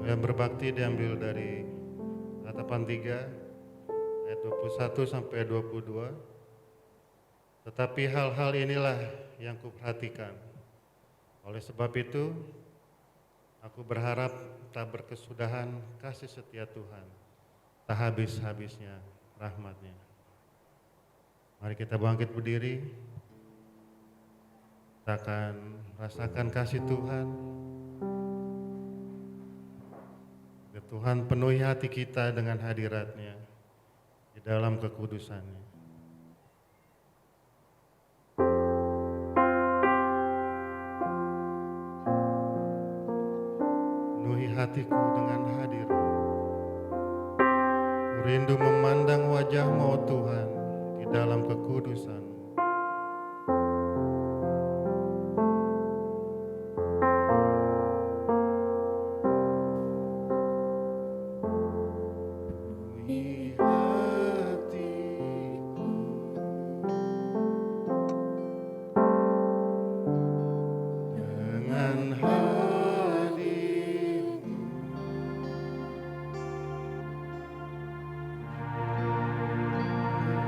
Dan berbakti diambil dari Ratapan 3 ayat 21 sampai 22. Tetapi hal-hal inilah yang kuperhatikan. Oleh sebab itu, aku berharap tak berkesudahan kasih setia Tuhan, tak habis-habisnya rahmat-Nya. Mari kita bangkit berdiri, kita akan rasakan kasih Tuhan. Tuhan penuhi hati kita dengan hadirat-Nya di dalam kekudusan-Nya. Penuhi hatiku dengan hadir-Mu. Ku rindu memandang wajah-Mu, oh Tuhan, di dalam kekudusan-Mu.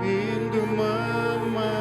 Rindu memandang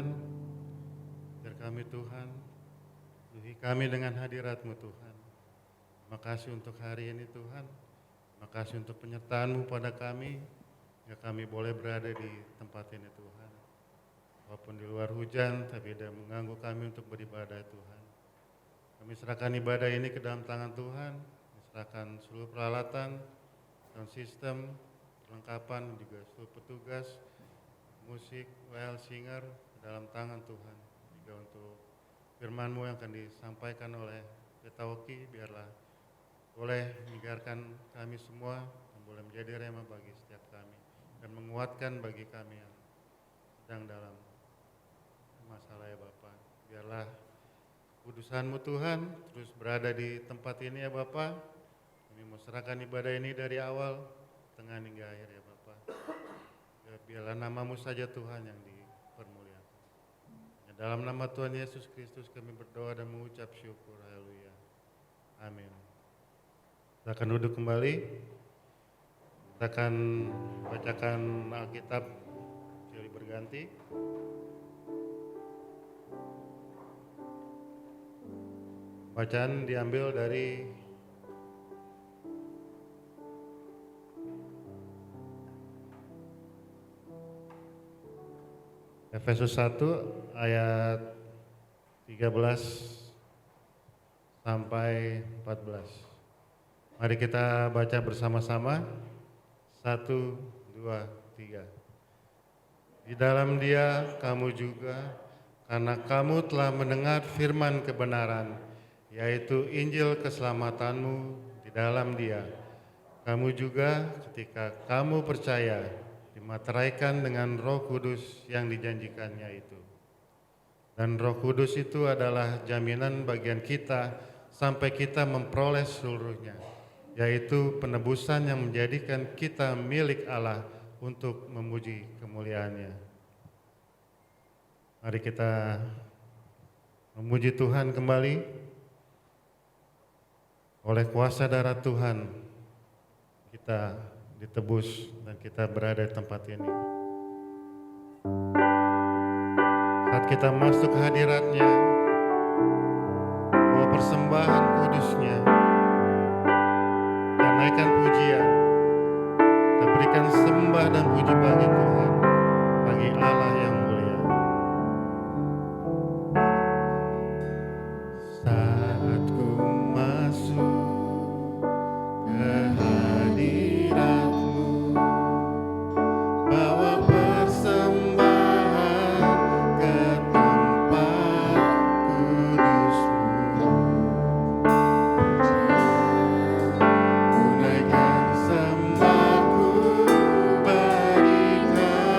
Tuhan. Biar kami Tuhan, penuhi kami dengan hadirat-Mu Tuhan. Terima kasih untuk hari ini Tuhan. Terima kasih untuk penyertaan-Mu pada kami. Ya kami boleh berada di tempat ini Tuhan. Walaupun di luar hujan, tapi tidak mengganggu kami untuk beribadah Tuhan. Kami serahkan ibadah ini ke dalam tangan Tuhan. Kami serahkan seluruh peralatan, sound system, perlengkapan, juga seluruh petugas, musik, well, singer, ke dalam tangan Tuhan. Juga untuk firman-Mu yang akan disampaikan oleh Pendeta Oki, biarlah boleh menyegarkan kami semua, dan boleh menjadi rema bagi setiap kami, dan menguatkan bagi kami yang sedang dalam masalah ya Bapa. Biarlah kudusan-Mu Tuhan terus berada di tempat ini ya Bapa. Kami mau serahkan ibadah ini dari awal, tengah hingga akhir ya Bapa. Ya, biarlah nama-Mu saja Tuhan yang dipermuliakan. Ya, dalam nama Tuhan Yesus Kristus kami berdoa dan mengucap syukur. Haleluya. Amin. Kita akan duduk kembali. Kita akan bacakan Alkitab silih berganti. Bacaan diambil dari Efesus 1 ayat 13 sampai 14. Mari kita baca bersama-sama. 1, 2, 3. Di dalam Dia kamu juga, karena kamu telah mendengar firman kebenaran, yaitu Injil keselamatanmu di dalam Dia. Kamu juga ketika kamu percaya dimateraikan dengan Roh Kudus yang dijanjikannya itu. Dan Roh Kudus itu adalah jaminan bagian kita sampai kita memperoleh seluruhnya, yaitu penebusan yang menjadikan kita milik Allah untuk memuji kemuliaan-Nya. Mari kita memuji Tuhan kembali. Oleh kuasa darah Tuhan, kita ditebus dan kita berada di tempat ini. Saat kita masuk ke hadirat-Nya, bawa persembahan kudus-Nya, dan naikkan pujian, kita berikan sembah dan puji bagi Tuhan, bagi Allah yang mulia. Saat ku masuk ke hadirat-Mu, bawa persembahan ke tempat kudus-Mu. Ku naikkan sembahku, berikan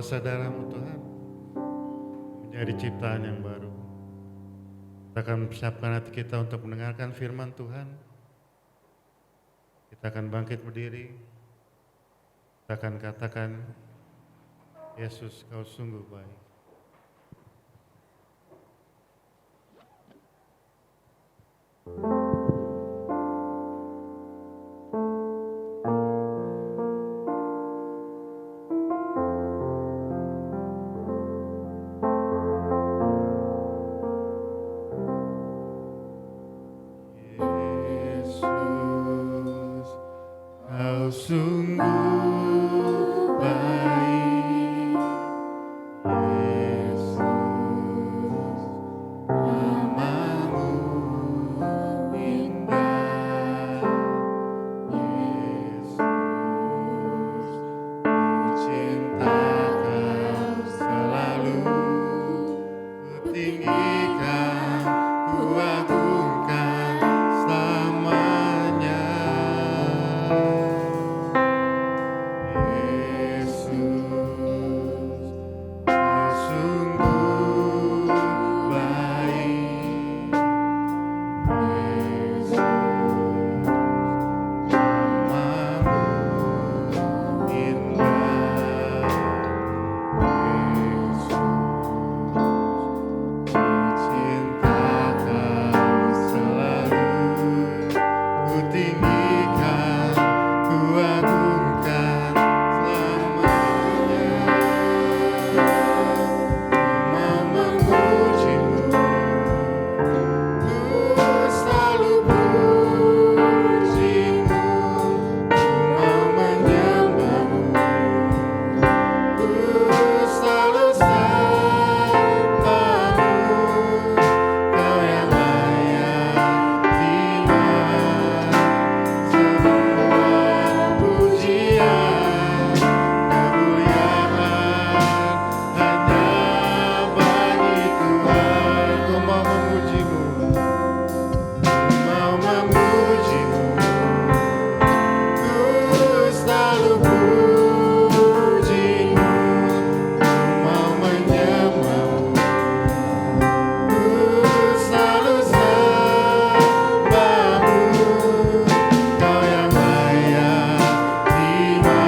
kuasa darah-Mu Tuhan menjadi ciptaan yang baru. Kita akan mempersiapkan hati kita untuk mendengarkan firman Tuhan. Kita akan bangkit berdiri. Kita akan katakan, Yesus, Kau sungguh baik. Yesus, Kau sungguh baik. Yesus, namamu indah. Yesus, ku cinta Kau selalu. Ku tinggikan, ku agungkan selamanya. Yesus, Kau sungguh baik. Yesus, namamu indah. Yesus, cinta Kau selalu. Ku tinggikan, ku agungkan selamanya. Ku mau memuji-Mu, ku selalu puji-Mu. Ku mau menyembah-Mu, ku selalu sembah-Mu. Kau yang layak terima semua pujian, kemuliaan hanya bagi Tuhan. Ku mau memuji-Mu, ku mau memuji-Mu, ku selalu puji-Mu. Ku mau menyembah-Mu, ku selalu sembah-Mu. Kau yang layak terima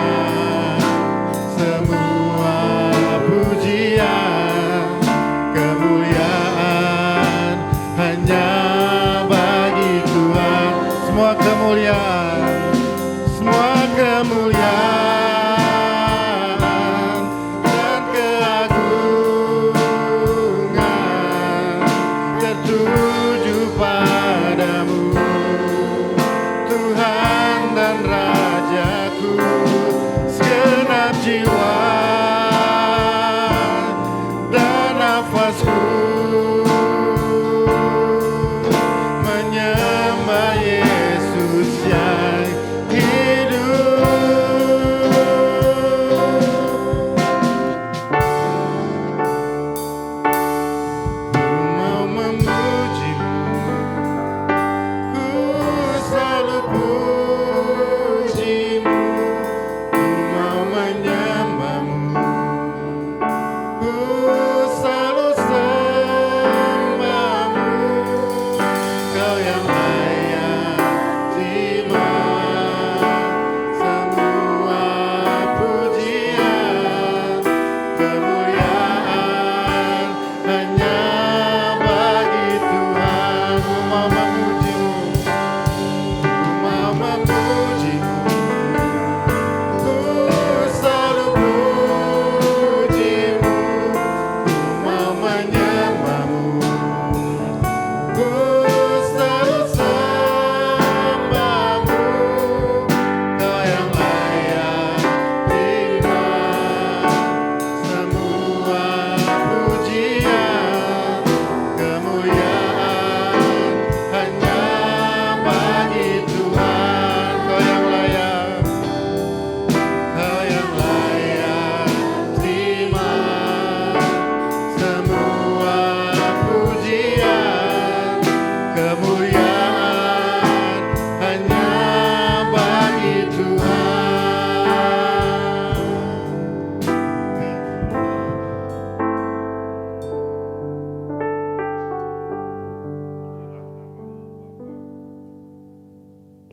semua pujian, kemuliaan hanya bagi Tuhan. Semua kemuliaan, semua kemuliaan dan keagungan tertuju padamu, Tuhan dan Rajaku. Segenap jiwa dan nafasku menyembah Yesus yang hidup.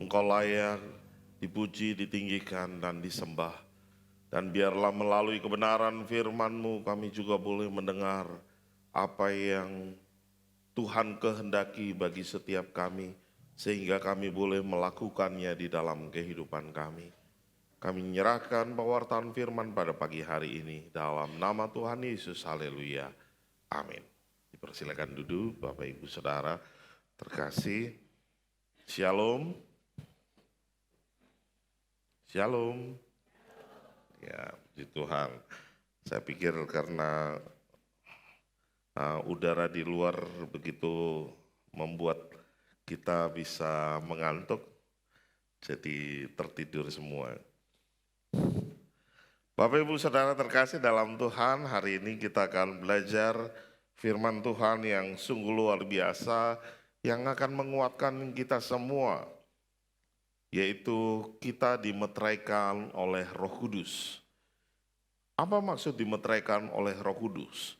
Engkau layak dipuji, ditinggikan, dan disembah. Dan biarlah melalui kebenaran firman-Mu kami juga boleh mendengar apa yang Tuhan kehendaki bagi setiap kami, sehingga kami boleh melakukannya di dalam kehidupan kami. Kami menyerahkan pewartaan firman pada pagi hari ini dalam nama Tuhan Yesus, haleluya, amin. Dipersilakan duduk Bapak Ibu Saudara terkasih. Shalom. Shalom. Ya, puji Tuhan. Saya pikir karena udara di luar begitu membuat kita bisa mengantuk, jadi tertidur semua. Bapak Ibu Saudara terkasih dalam Tuhan, hari ini kita akan belajar firman Tuhan yang sungguh luar biasa, yang akan menguatkan kita semua, yaitu kita dimeteraikan oleh Roh Kudus. Apa maksud dimeteraikan oleh Roh Kudus?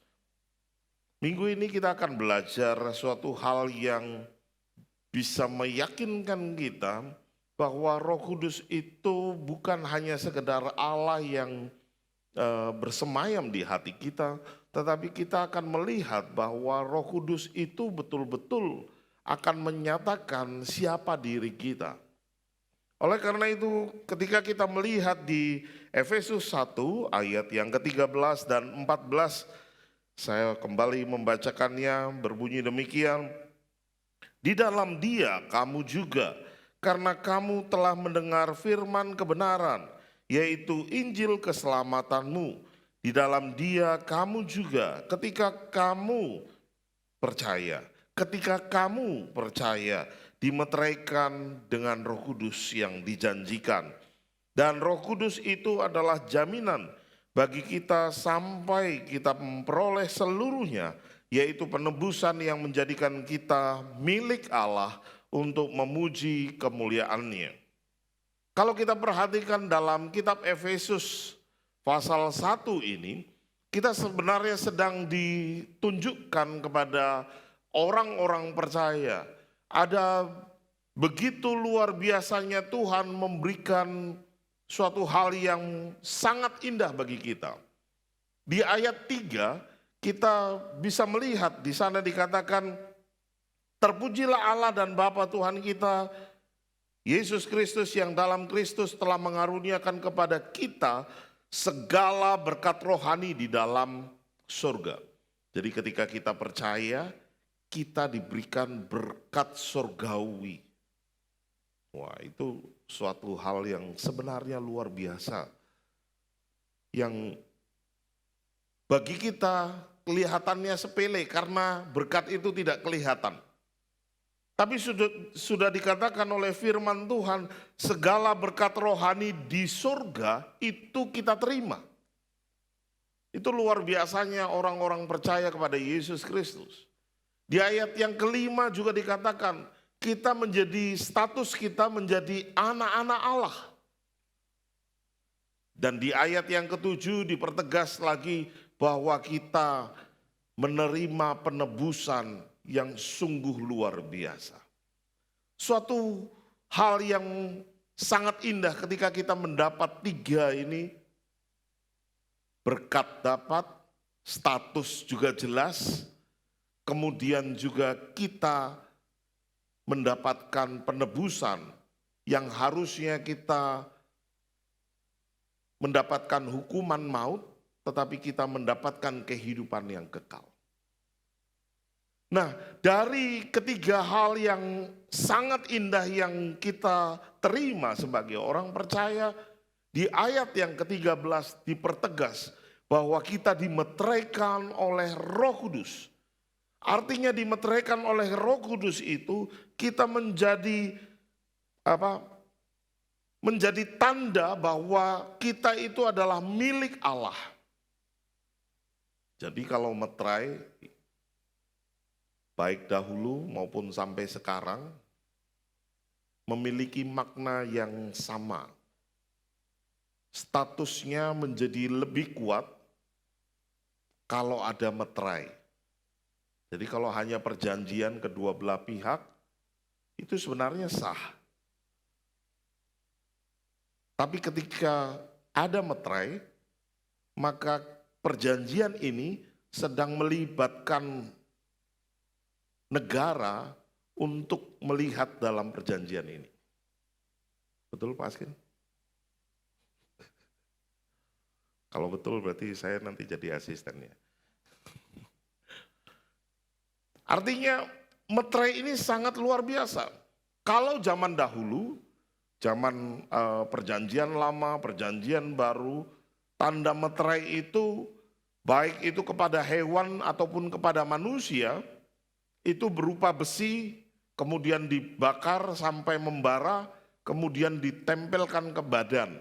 Minggu ini kita akan belajar suatu hal yang bisa meyakinkan kita bahwa Roh Kudus itu bukan hanya sekedar Allah yang bersemayam di hati kita, tetapi kita akan melihat bahwa Roh Kudus itu betul-betul akan menyatakan siapa diri kita. Oleh karena itu ketika kita melihat di Efesus 1 ayat yang ke-13 dan 14, saya kembali membacakannya, berbunyi demikian. Di dalam Dia kamu juga, karena kamu telah mendengar firman kebenaran, yaitu Injil keselamatanmu. Di dalam Dia kamu juga ketika kamu percaya dimeteraikan dengan Roh Kudus yang dijanjikan. Dan Roh Kudus itu adalah jaminan bagi kita sampai kita memperoleh seluruhnya, yaitu penebusan yang menjadikan kita milik Allah untuk memuji kemuliaan-Nya. Kalau kita perhatikan dalam kitab Efesus pasal 1 ini, kita sebenarnya sedang ditunjukkan kepada orang-orang percaya. Ada begitu luar biasanya Tuhan memberikan suatu hal yang sangat indah bagi kita. Di ayat 3 kita bisa melihat di sana dikatakan, terpujilah Allah dan Bapa Tuhan kita, Yesus Kristus, yang dalam Kristus telah mengaruniakan kepada kita segala berkat rohani di dalam surga. Jadi ketika kita percaya, kita diberikan berkat surgawi. Wah, itu suatu hal yang sebenarnya luar biasa. Yang bagi kita kelihatannya sepele karena berkat itu tidak kelihatan. Tapi sudah dikatakan oleh firman Tuhan, segala berkat rohani di surga itu kita terima. Itu luar biasanya orang-orang percaya kepada Yesus Kristus. Di ayat yang kelima juga dikatakan, status kita menjadi anak-anak Allah. Dan di ayat yang ketujuh dipertegas lagi bahwa kita menerima penebusan yang sungguh luar biasa. Suatu hal yang sangat indah ketika kita mendapat tiga ini, berkat dapat, status juga jelas, kemudian juga kita mendapatkan penebusan yang harusnya kita mendapatkan hukuman maut, tetapi kita mendapatkan kehidupan yang kekal. Nah, dari ketiga hal yang sangat indah yang kita terima sebagai orang percaya, di ayat yang ke-13 dipertegas bahwa kita dimeteraikan oleh Roh Kudus. Artinya dimeteraikan oleh Roh Kudus itu kita menjadi menjadi tanda bahwa kita itu adalah milik Allah. Jadi kalau meterai, baik dahulu maupun sampai sekarang, memiliki makna yang sama. Statusnya menjadi lebih kuat kalau ada meterai. Jadi kalau hanya perjanjian kedua belah pihak, itu sebenarnya sah. Tapi ketika ada meterai, maka perjanjian ini sedang melibatkan negara untuk melihat dalam perjanjian ini. Betul Pak Askin? Kalau betul berarti saya nanti jadi asistennya. Artinya meterai ini sangat luar biasa. Kalau zaman dahulu, zaman perjanjian lama, perjanjian baru, tanda meterai itu baik itu kepada hewan ataupun kepada manusia, itu berupa besi, kemudian dibakar sampai membara, kemudian ditempelkan ke badan.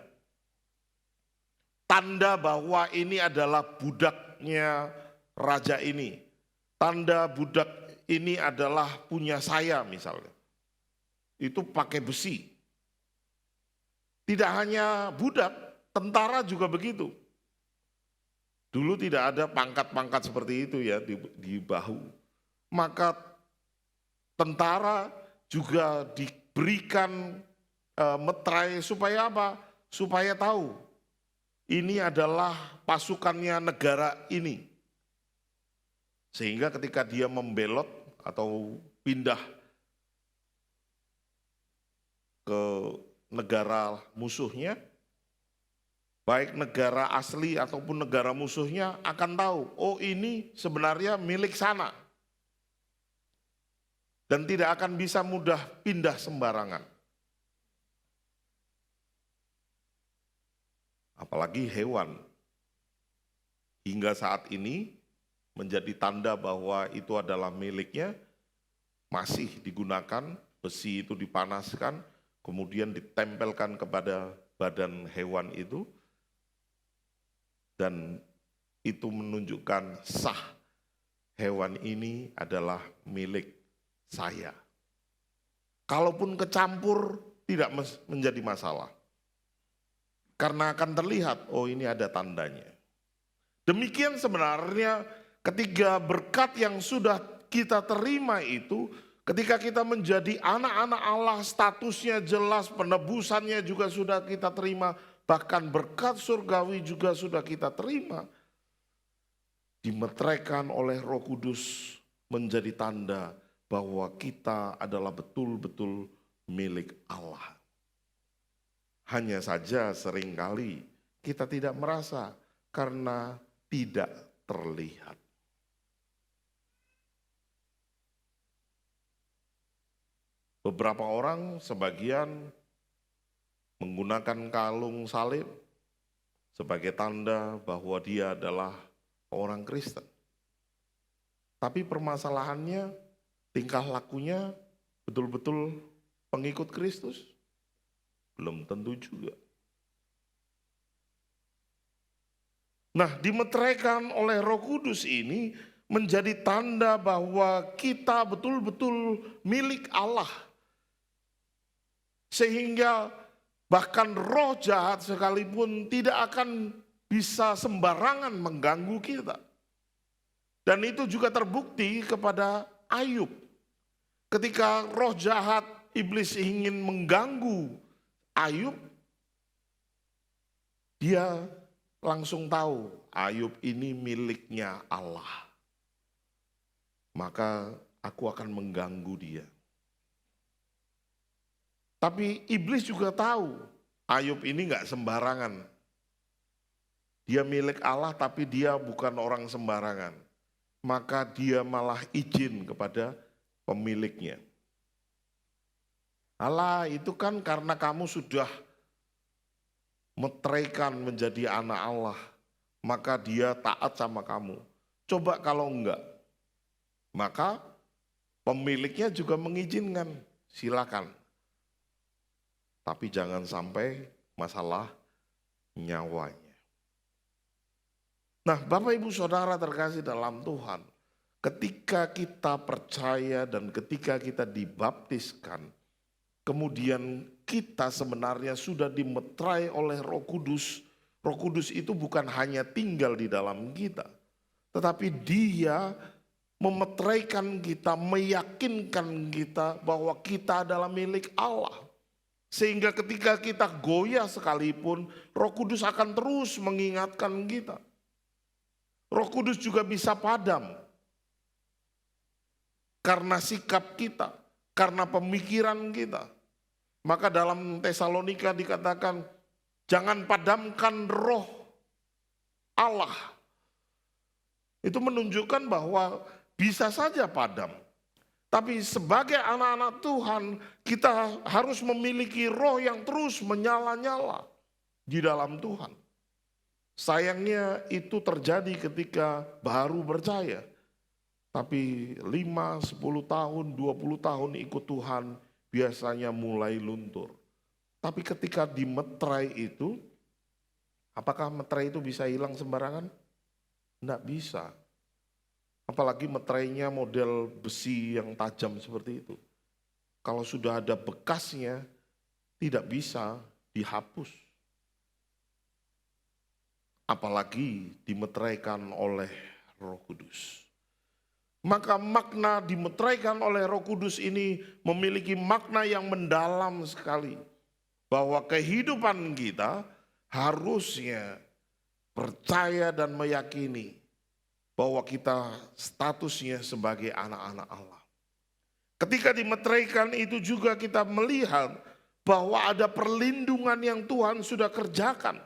Tanda bahwa ini adalah budaknya raja ini. Tanda budak ini adalah punya saya misalnya. Itu pakai besi. Tidak hanya budak, tentara juga begitu. Dulu tidak ada pangkat-pangkat seperti itu ya di bahu. Maka tentara juga diberikan meterai supaya apa? Supaya tahu ini adalah pasukannya negara ini. Sehingga ketika dia membelot atau pindah ke negara musuhnya, baik negara asli ataupun negara musuhnya akan tahu, oh ini sebenarnya milik sana. Dan tidak akan bisa mudah pindah sembarangan. Apalagi hewan. Hingga saat ini menjadi tanda bahwa itu adalah miliknya, masih digunakan, besi itu dipanaskan, kemudian ditempelkan kepada badan hewan itu, dan itu menunjukkan sah hewan ini adalah milik saya. Kalaupun kecampur tidak menjadi masalah. Karena akan terlihat, oh ini ada tandanya. Demikian sebenarnya ketiga berkat yang sudah kita terima itu, ketika kita menjadi anak-anak Allah, statusnya jelas, penebusannya juga sudah kita terima, bahkan berkat surgawi juga sudah kita terima. Dimeteraikan oleh Roh Kudus menjadi tanda bahwa kita adalah betul-betul milik Allah. Hanya saja seringkali kita tidak merasa karena tidak terlihat. Beberapa orang sebagian menggunakan kalung salib sebagai tanda bahwa dia adalah orang Kristen. Tapi permasalahannya tingkah lakunya betul-betul pengikut Kristus? Belum tentu juga. Nah, dimeteraikan oleh Roh Kudus ini menjadi tanda bahwa kita betul-betul milik Allah. Sehingga bahkan roh jahat sekalipun tidak akan bisa sembarangan mengganggu kita. Dan itu juga terbukti kepada Ayub. Ketika roh jahat iblis ingin mengganggu Ayub, dia langsung tahu Ayub ini miliknya Allah. Maka aku akan mengganggu dia. Tapi iblis juga tahu Ayub ini enggak sembarangan. Dia milik Allah tapi dia bukan orang sembarangan. Maka dia malah izin kepada pemiliknya. Allah, itu kan karena kamu sudah meteraikan menjadi anak Allah, maka dia taat sama kamu. Coba kalau enggak, maka pemiliknya juga mengizinkan, silakan. Tapi jangan sampai masalah nyawanya. Nah, Bapak Ibu Saudara terkasih dalam Tuhan, ketika kita percaya dan ketika kita dibaptiskan, kemudian kita sebenarnya sudah dimeterai oleh Roh Kudus. Roh Kudus itu bukan hanya tinggal di dalam kita, tetapi dia memeteraikan kita, meyakinkan kita bahwa kita adalah milik Allah. Sehingga ketika kita goyah sekalipun, Roh Kudus akan terus mengingatkan kita. Roh Kudus juga bisa padam karena sikap kita, karena pemikiran kita. Maka dalam Tesalonika dikatakan, jangan padamkan roh Allah. Itu menunjukkan bahwa bisa saja padam. Tapi sebagai anak-anak Tuhan, kita harus memiliki roh yang terus menyala-nyala di dalam Tuhan. Sayangnya itu terjadi ketika baru percaya. Tapi 5, 10 tahun, 20 tahun ikut Tuhan biasanya mulai luntur. Tapi ketika dimeterai itu, apakah meterai itu bisa hilang sembarangan? Tidak bisa. Apalagi meterainya model besi yang tajam seperti itu. Kalau sudah ada bekasnya, tidak bisa dihapus. Apalagi dimeteraikan oleh Roh Kudus. Maka makna dimeteraikan oleh Roh Kudus ini memiliki makna yang mendalam sekali. Bahwa kehidupan kita harusnya percaya dan meyakini bahwa kita statusnya sebagai anak-anak Allah. Ketika dimeteraikan itu juga kita melihat bahwa ada perlindungan yang Tuhan sudah kerjakan.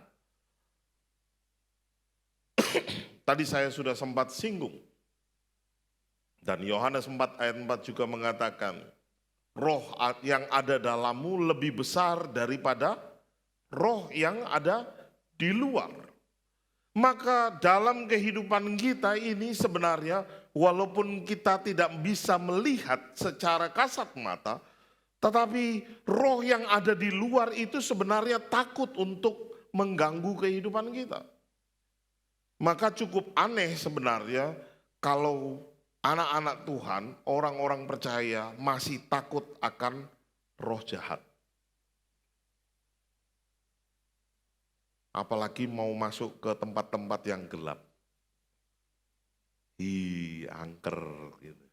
Tadi saya sudah sempat singgung. Dan Yohanes 4 ayat 4 juga mengatakan, roh yang ada dalammu lebih besar daripada roh yang ada di luar. Maka dalam kehidupan kita ini sebenarnya walaupun kita tidak bisa melihat secara kasat mata, tetapi roh yang ada di luar itu sebenarnya takut untuk mengganggu kehidupan kita. Maka cukup aneh sebenarnya kalau anak-anak Tuhan, orang-orang percaya masih takut akan roh jahat. Apalagi mau masuk ke tempat-tempat yang gelap. Angker gitu.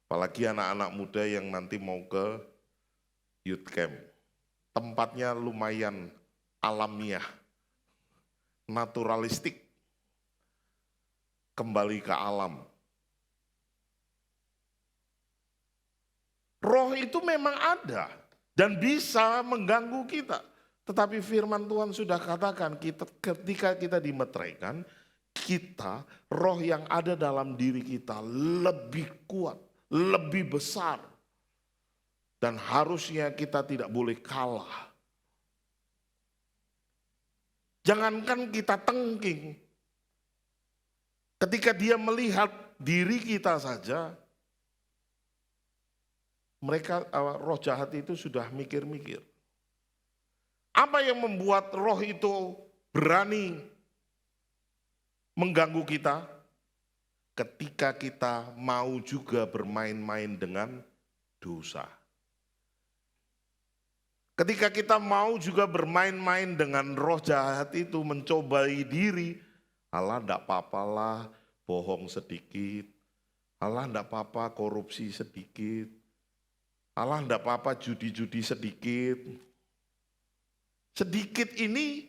Apalagi anak-anak muda yang nanti mau ke youth camp. Tempatnya lumayan alamiah, naturalistik. Kembali ke alam. Roh itu memang ada dan bisa mengganggu kita. Tetapi firman Tuhan sudah katakan ketika kita dimeteraikan, kita, roh yang ada dalam diri kita lebih kuat, lebih besar. Dan harusnya kita tidak boleh kalah. Jangankan kita tengking, ketika dia melihat diri kita saja, mereka roh jahat itu sudah mikir-mikir. Apa yang membuat roh itu berani mengganggu kita? Ketika kita mau juga bermain-main dengan dosa. Ketika kita mau juga bermain-main dengan roh jahat itu, mencobai diri, Allah enggak apa-apalah bohong sedikit, Allah enggak apa-apa korupsi sedikit, Allah enggak apa-apa judi-judi sedikit. Sedikit ini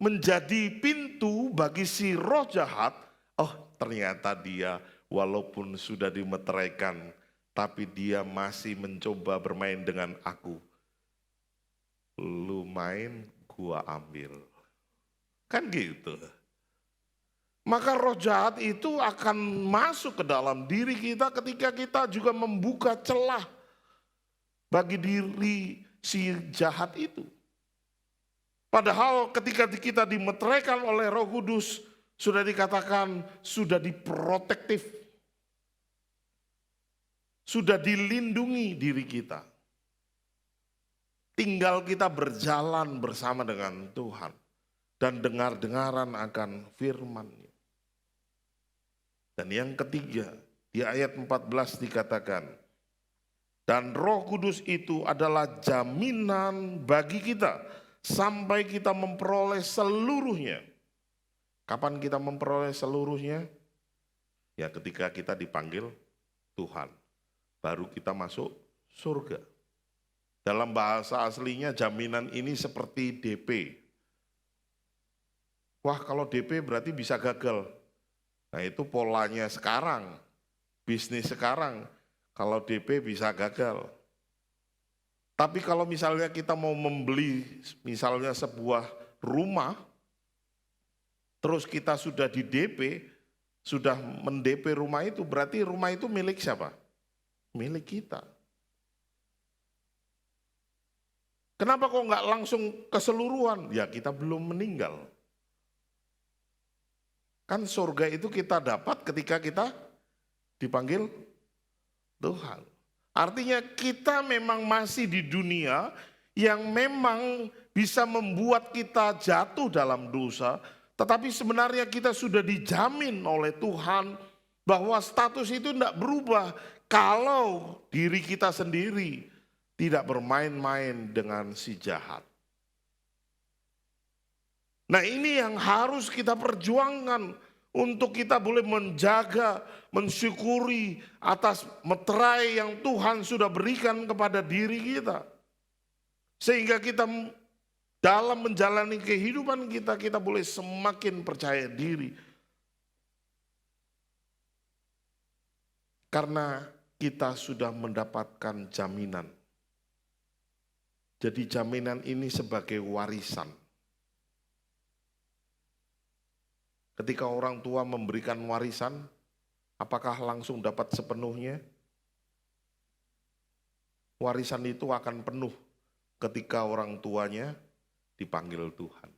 menjadi pintu bagi si roh jahat. Oh, ternyata dia walaupun sudah dimeteraikan, tapi dia masih mencoba bermain dengan aku. Lu main, gua ambil. Kan gitu. Maka roh jahat itu akan masuk ke dalam diri kita ketika kita juga membuka celah bagi diri si jahat itu. Padahal ketika kita dimeteraikan oleh Roh Kudus, sudah dikatakan sudah diprotektif. Sudah dilindungi diri kita. Tinggal kita berjalan bersama dengan Tuhan. Dan dengar-dengaran akan firman-Nya. Dan yang ketiga, di ayat 14 dikatakan, dan Roh Kudus itu adalah jaminan bagi kita sampai kita memperoleh seluruhnya. Kapan kita memperoleh seluruhnya? Ya ketika kita dipanggil Tuhan. Baru kita masuk surga. Dalam bahasa aslinya jaminan ini seperti DP. Wah, kalau DP berarti bisa gagal. Nah, itu polanya sekarang, bisnis sekarang. Kalau DP bisa gagal. Tapi kalau misalnya kita mau membeli misalnya sebuah rumah, terus kita sudah di DP, sudah mendp rumah itu, berarti rumah itu milik siapa? Milik kita. Kenapa kok nggak langsung keseluruhan? Ya kita belum meninggal. Kan surga itu kita dapat ketika kita dipanggil Tuhan. Artinya kita memang masih di dunia yang memang bisa membuat kita jatuh dalam dosa, tetapi sebenarnya kita sudah dijamin oleh Tuhan bahwa status itu tidak berubah kalau diri kita sendiri tidak bermain-main dengan si jahat. Nah, ini yang harus kita perjuangkan untuk kita boleh menjaga, mensyukuri atas meterai yang Tuhan sudah berikan kepada diri kita. Sehingga kita dalam menjalani kehidupan kita, kita boleh semakin percaya diri. Karena kita sudah mendapatkan jaminan. Jadi jaminan ini sebagai warisan. Ketika orang tua memberikan warisan, apakah langsung dapat sepenuhnya? Warisan itu akan penuh ketika orang tuanya dipanggil Tuhan.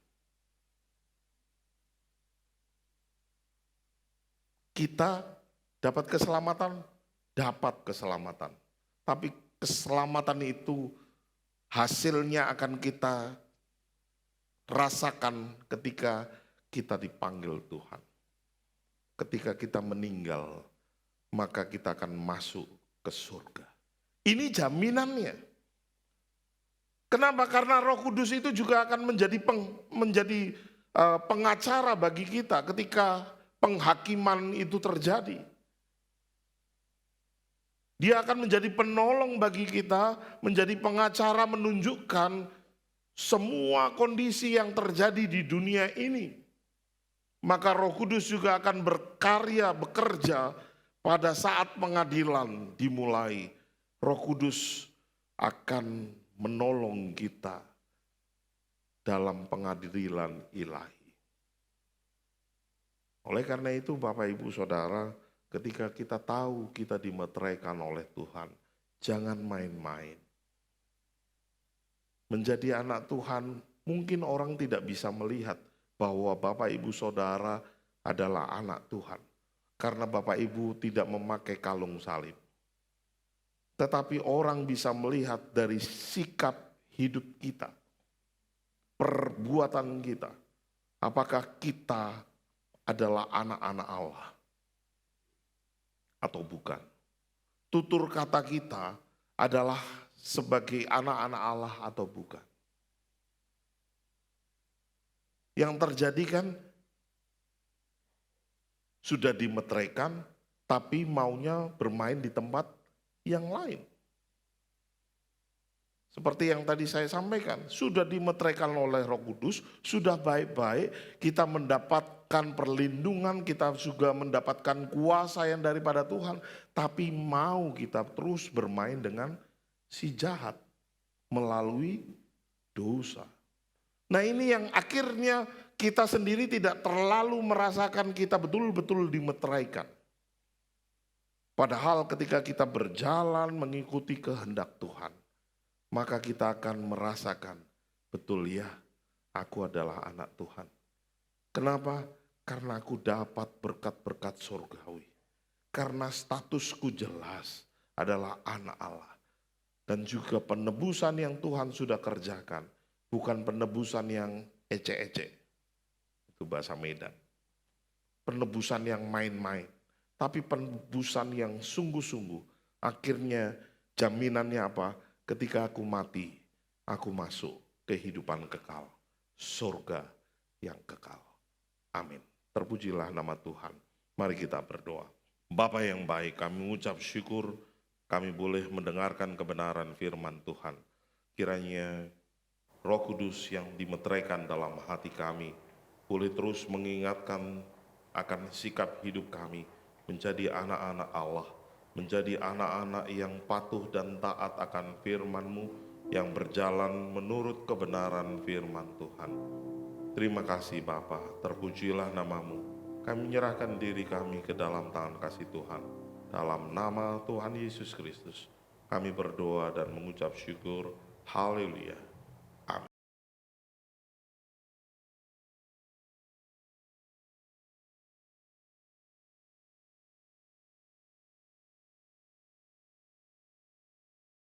Kita dapat keselamatan, tapi keselamatan itu hasilnya akan kita rasakan ketika kita dipanggil Tuhan. Ketika kita meninggal, maka kita akan masuk ke surga. Ini jaminannya. Kenapa? Karena Roh Kudus itu juga akan menjadi pengacara bagi kita ketika penghakiman itu terjadi. Dia akan menjadi penolong bagi kita, menjadi pengacara menunjukkan semua kondisi yang terjadi di dunia ini. Maka Roh Kudus juga akan berkarya, bekerja pada saat pengadilan dimulai. Roh Kudus akan menolong kita dalam pengadilan ilahi. Oleh karena itu Bapak Ibu Saudara, ketika kita tahu kita dimeteraikan oleh Tuhan, jangan main-main. Menjadi anak Tuhan, mungkin orang tidak bisa melihat bahwa Bapak Ibu Saudara adalah anak Tuhan. Karena Bapak Ibu tidak memakai kalung salib. Tetapi orang bisa melihat dari sikap hidup kita, perbuatan kita. Apakah kita adalah anak-anak Allah atau bukan? Tutur kata kita adalah sebagai anak-anak Allah atau bukan? Yang terjadi kan sudah dimeteraikan, tapi maunya bermain di tempat yang lain. Seperti yang tadi saya sampaikan, sudah dimeteraikan oleh Roh Kudus, sudah baik-baik, kita mendapatkan perlindungan, kita juga mendapatkan kuasa yang daripada Tuhan, tapi mau kita terus bermain dengan si jahat melalui dosa. Nah, ini yang akhirnya kita sendiri tidak terlalu merasakan kita betul-betul dimeteraikan. Padahal ketika kita berjalan mengikuti kehendak Tuhan, maka kita akan merasakan, betul ya, aku adalah anak Tuhan. Kenapa? Karena aku dapat berkat-berkat surgawi. Karena statusku jelas adalah anak Allah. Dan juga penebusan yang Tuhan sudah kerjakan. Bukan penebusan yang ecek-ecek. Itu bahasa Medan. Penebusan yang main-main. Tapi penebusan yang sungguh-sungguh. Akhirnya jaminannya apa? Ketika aku mati, aku masuk kehidupan kekal. Surga yang kekal. Amin. Terpujilah nama Tuhan. Mari kita berdoa. Bapa yang baik, kami mengucap syukur kami boleh mendengarkan kebenaran firman Tuhan. kiranya Roh Kudus yang dimeteraikan dalam hati kami boleh terus mengingatkan akan sikap hidup kami menjadi anak-anak Allah, menjadi anak-anak yang patuh dan taat akan firman-Mu, yang berjalan menurut kebenaran firman Tuhan. Terima kasih Bapa, terpujilah nama-Mu. Kami menyerahkan diri kami ke dalam tangan kasih Tuhan. Dalam nama Tuhan Yesus Kristus, kami berdoa dan mengucap syukur. Haleluya.